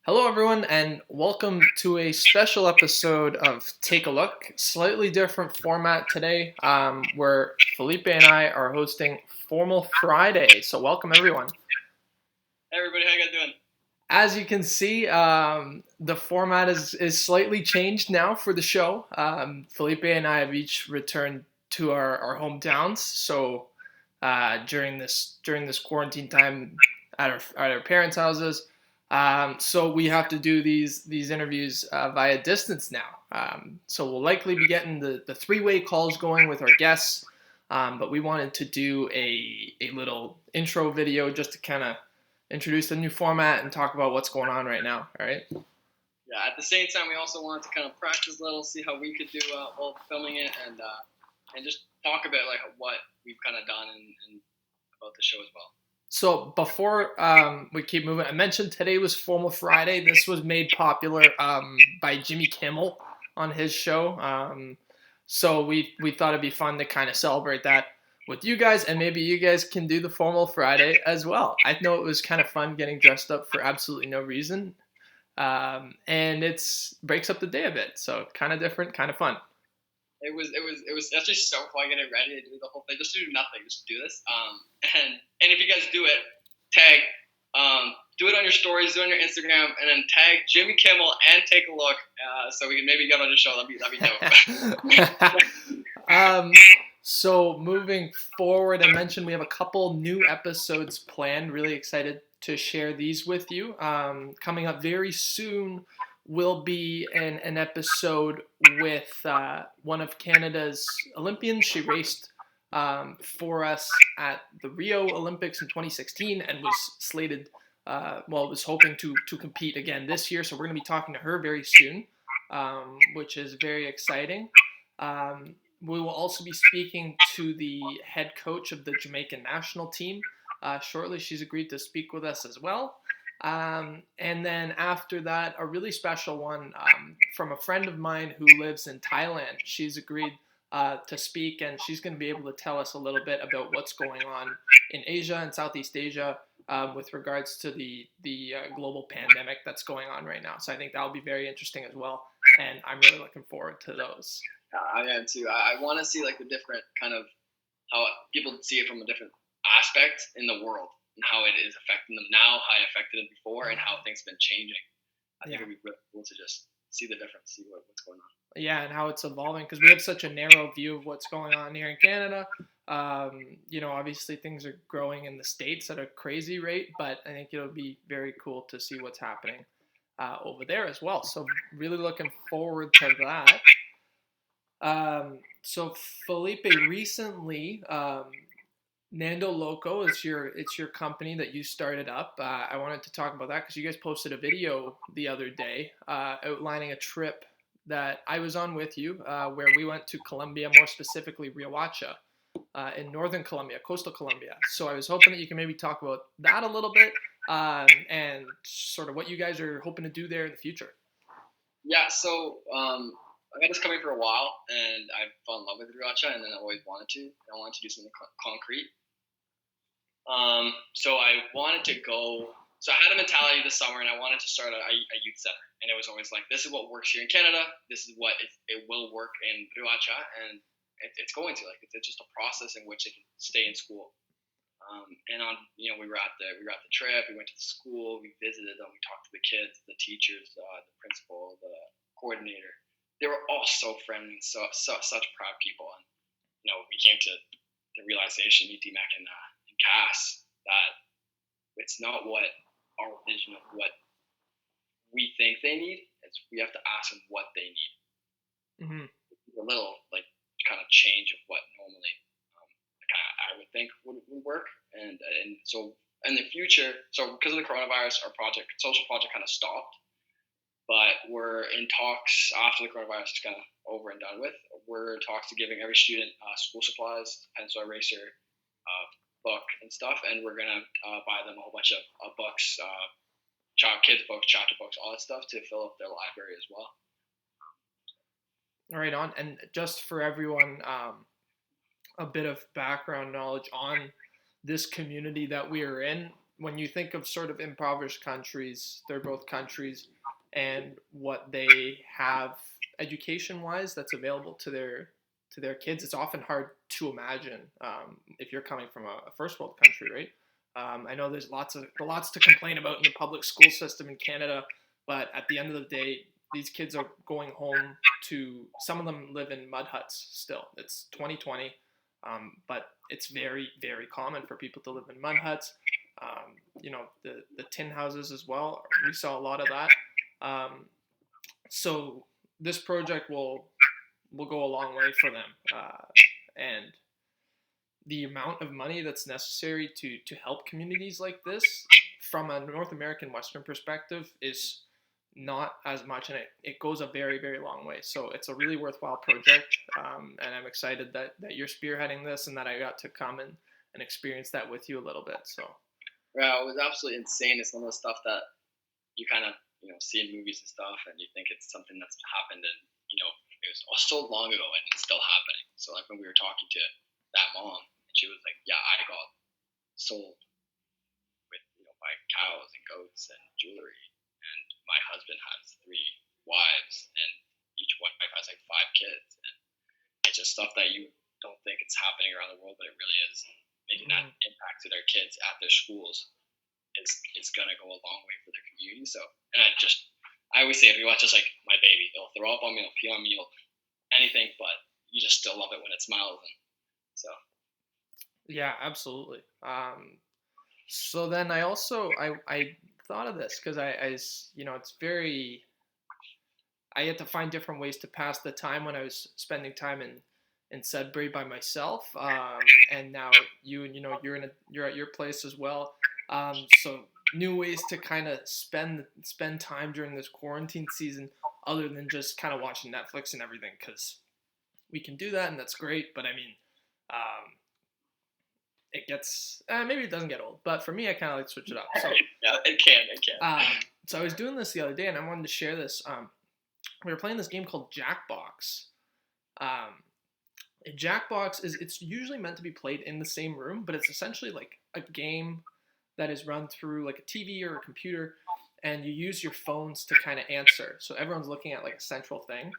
Hello, everyone, and welcome to a special episode of Take a Look. Slightly different format today, where Philippe and I are hosting Formal Friday. So, welcome, everyone. Hey everybody, how you guys doing? As you can see, the format is slightly changed now for the show. Felipe and I have each returned to our hometowns. So, during this quarantine time at our parents' houses. So we have to do these interviews via distance now. So we'll likely be getting the three-way calls going with our guests. But we wanted to do a little intro video just to kind of introduce the new format and talk about what's going on right now. All right. Yeah, at the same time, we also wanted to kind of practice a little, see how we could do while filming it, and just talk about like what we've kind of done and about the show as well. So before we keep moving, I mentioned today was Formal Friday. This was made popular by Jimmy Kimmel on his show. So we thought it'd be fun to kind of celebrate that with you guys, and maybe you guys can do the Formal Friday as well. I know it was kind of fun getting dressed up for absolutely no reason, and it's breaks up the day a bit. So kind of different, kind of fun. It was actually so fun getting ready to do the whole thing, just to do nothing, just to do this. And if you guys do it, tag, do it on your stories, do it on your Instagram, and then tag Jimmy Kimmel and Take a Look, so we can maybe get on the show. That'd be dope. So moving forward, I mentioned we have a couple new episodes planned. Really excited to share these with you. Coming up very soon will be an episode with one of Canada's Olympians. She raced for us at the Rio Olympics in 2016 and was slated, was hoping to compete again this year. So we're going to be talking to her very soon, which is very exciting. We will also be speaking to the head coach of the Jamaican national team shortly. She's agreed to speak with us as well. And then after that, a really special one from a friend of mine who lives in Thailand. She's agreed to speak, and she's going to be able to tell us a little bit about what's going on in Asia and Southeast Asia with regards to the global pandemic that's going on right now. So I think that'll be very interesting as well, and I'm really looking forward to those. I am too. I want to see like the different kind of how people see it from a different aspect in the world and how it is affecting them now, how it affected them before, and how things have been changing. I think it'd be really cool to just see the difference, see what's going on. Yeah, and how it's evolving, because we have such a narrow view of what's going on here in Canada. Obviously things are growing in the States at a crazy rate, but I think it'll be very cool to see what's happening over there as well. So really looking forward to that. So Felipe, recently, Nando Loco it's your company that you started up. I wanted to talk about that because you guys posted a video the other day outlining a trip that I was on with you, where we went to Colombia, more specifically Riohacha, in northern Colombia, coastal Colombia. So I was hoping that you can maybe talk about that a little bit, and sort of what you guys are hoping to do there in the future. Yeah, so I had this coming for a while, and I fell in love with Riohacha, and then I always wanted to. I wanted to do something concrete. So I wanted to go. So I had a mentality this summer, and I wanted to start a youth center. And it was always like, this is what works here in Canada. This is what it will work in Riohacha, and it's going to. Like, it's just a process in which it can stay in school. We were at the trip. We went to the school. We visited them. We talked to the kids, the teachers, the principal, the coordinator. They were all so friendly, such proud people. And we came to the realization, me, D-Mac, and Cass, that it's not what our vision of what we think they need. It's we have to ask them what they need. Mm-hmm. A little like kind of change of what normally I would think would work, and so in the future, so because of the coronavirus, our social project kind of stopped. But we're in talks after the coronavirus is kind of over and done with. We're in talks to giving every student school supplies, pencil eraser, book and stuff, and we're gonna buy them a whole bunch of books, kids books, chapter books, all that stuff to fill up their library as well. Right on. And just for everyone, a bit of background knowledge on this community that we are in. when you think of sort of impoverished countries, they're both countries, and what they have education-wise that's available to their kids. It's often hard to imagine if you're coming from a first world country, right? I know there's lots to complain about in the public school system in Canada, but at the end of the day, these kids are going home to. Some of them live in mud huts still. It's 2020, but it's very very common for people to live in mud huts. The tin houses as well. We saw a lot of that. Um, so this project will go a long way for them, and the amount of money that's necessary to help communities like this from a North American Western perspective is not as much, and it goes a very very long way. So it's a really worthwhile project, and I'm excited that you're spearheading this and that I got to come and experience that with you a little bit. So Yeah, it was absolutely insane. It's some of the stuff that you kind of see in movies and stuff, and you think it's something that's happened, and it was so long ago, and it's still happening. So like when we were talking to that mom, and she was like, "Yeah, I got sold with by cows and goats and jewelry, and my husband has 3 wives, and each wife has like 5 kids, and it's just stuff that you don't think it's happening around the world, but it really is. Making that impact to their kids at their schools is gonna go a long way for their community. So, and I always say, if you watch just like my baby, they'll throw up on me, they'll pee on me, anything, but you just still love it when it smiles. And so, yeah, absolutely. So then I thought of this because it's very. I had to find different ways to pass the time when I was spending time in Sudbury by myself, and now you're at your place as well. So new ways to kind of spend time during this quarantine season, other than just kind of watching Netflix and everything, because we can do that and that's great. But I mean, it gets maybe it doesn't get old, but for me, I kind of like switch it up. So yeah, it can. So I was doing this the other day, and I wanted to share this. We were playing this game called Jackbox. Jackbox it's usually meant to be played in the same room, but it's essentially like a game that is run through like a TV or a computer, and you use your phones to kind of answer. So everyone's looking at like a central thing,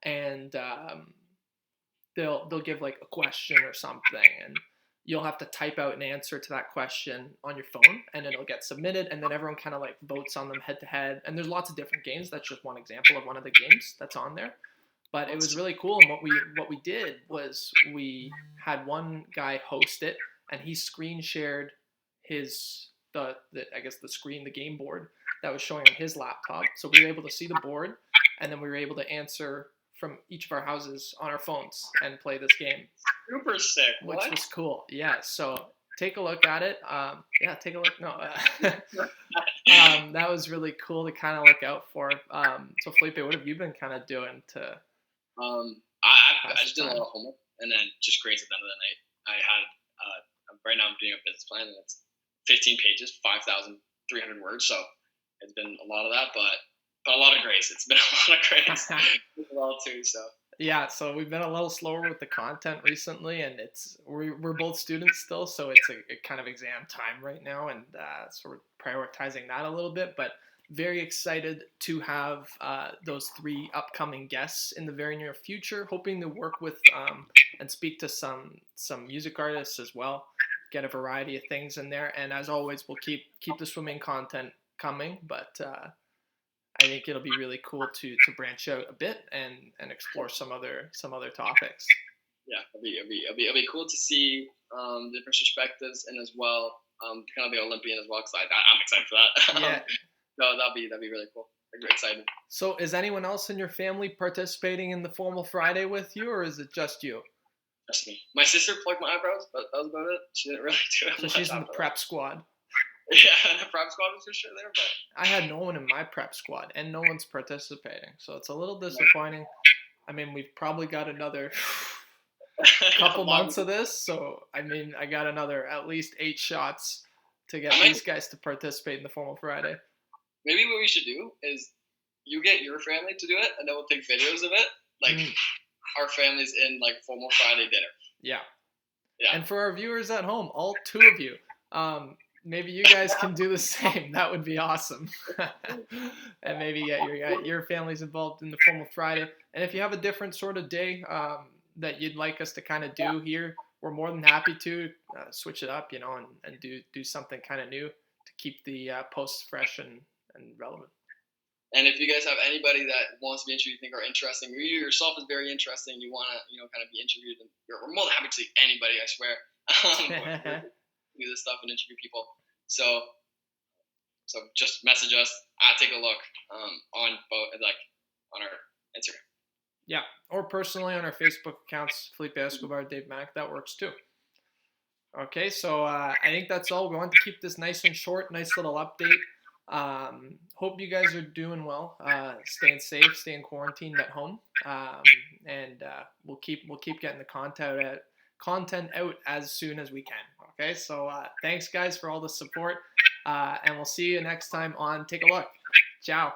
and they'll give like a question or something, and you'll have to type out an answer to that question on your phone, and it'll get submitted, and then everyone kind of like votes on them head to head. And there's lots of different games. That's just one example of one of the games that's on there. But it was really cool, and what we did was we had one guy host it, and he screen shared his the I guess the screen, the game board that was showing on his laptop. So we were able to see the board, and then we were able to answer from each of our houses on our phones and play this game. Super sick. Which was cool. Yeah. So take a look at it. Yeah, take a look. No, that was really cool to kind of look out for. So Felipe, what have you been kind of doing to? I just did a lot of homework, and then just grades at the end of the night. I had right now I'm doing a business plan, and it's 15 pages, 5,300 words. So it's been a lot of that, but a lot of grades. It's been a lot of grades as well too. So. Yeah, so we've been a little slower with the content recently, and we're both students still, so it's a kind of exam time right now, and so we're prioritizing that a little bit. But very excited to have those 3 upcoming guests in the very near future. Hoping to work with and speak to some music artists as well. Get a variety of things in there, and as always, we'll keep the swimming content coming. But I think it'll be really cool to branch out a bit and explore some other topics. Yeah, it'll be cool to see different perspectives, and as well kind of the Olympian as well, because I'm excited for that. Yeah. No, that'd be really cool. I'm excited. So, is anyone else in your family participating in the Formal Friday with you, or is it just you? Just me. My sister plucked my eyebrows, but that was about it. She didn't really do it. So she's in the prep squad. Yeah, the prep squad was for sure there, but I had no one in my prep squad, and no one's participating, so it's a little disappointing. I mean, we've probably got another couple months of this, so I mean, I got another at least 8 shots to get these guys to participate in the Formal Friday. Maybe what we should do is you get your family to do it, and then we'll take videos of it, like our families in like Formal Friday dinner. Yeah. And for our viewers at home, all 2 of you, maybe you guys can do the same. That would be awesome. And maybe get your families involved in the formal Friday. And if you have a different sort of day that you'd like us to kind of do here, we're more than happy to switch it up, and do something kind of new to keep the posts fresh and relevant. And if you guys have anybody that wants to be interviewed, you think are interesting, or you yourself is very interesting, you want to, kind of be interviewed, and we're more than happy to see anybody, I swear, do this stuff and interview people. So just message us at Take a Look on both, on our Instagram. Yeah, or personally on our Facebook accounts, Philippe Escobar, Dave Mack. That works too. Okay, so I think that's all. We want to keep this nice and short, nice little update. Hope you guys are doing well, staying safe, staying quarantined at home, and we'll keep getting the content out as soon as we can. Okay, so thanks guys for all the support, and we'll see you next time on Take a Look. Ciao.